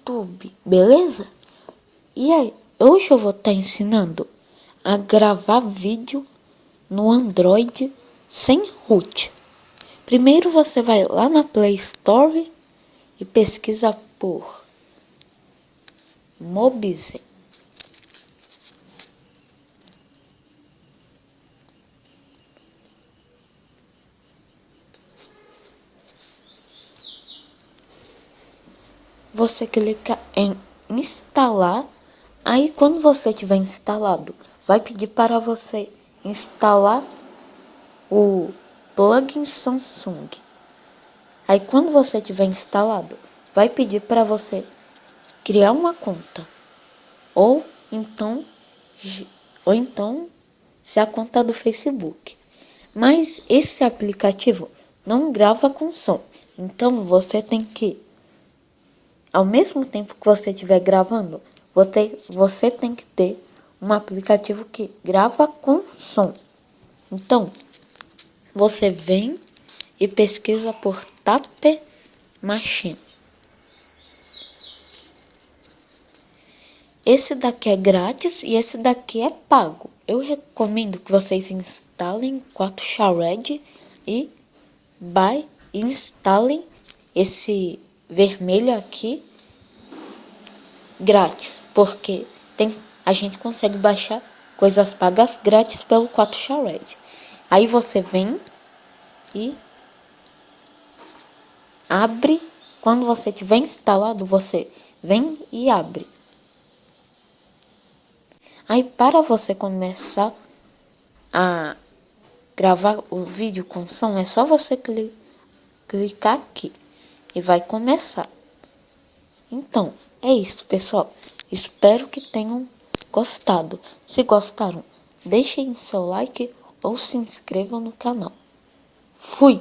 YouTube, beleza? E aí, hoje eu vou estar ensinando a gravar vídeo no Android sem root. Primeiro você vai lá na Play Store e pesquisa por Mobizen. Você clica em instalar. Aí quando você tiver instalado, vai pedir para você instalar o plugin Samsung. Aí quando você tiver instalado, vai pedir para você criar uma conta. Ou então se a conta do Facebook. Mas esse aplicativo não grava com som. Então você tem que, ao mesmo tempo que você estiver gravando, você tem que ter um aplicativo que grava com som. Então, você vem e pesquisa por Tape Machine. Esse daqui é grátis e esse daqui é pago. Eu recomendo que vocês instalem 4Shared e instalem esse vermelho aqui grátis, porque a gente consegue baixar coisas pagas grátis pelo 4Shared. Aí você vem e abre. Quando você tiver instalado, você vem e abre. Aí para você começar a gravar o vídeo com som, é só você clicar aqui e vai começar. Então, é isso, pessoal. Espero que tenham gostado. Se gostaram, deixem seu like ou se inscrevam no canal. Fui!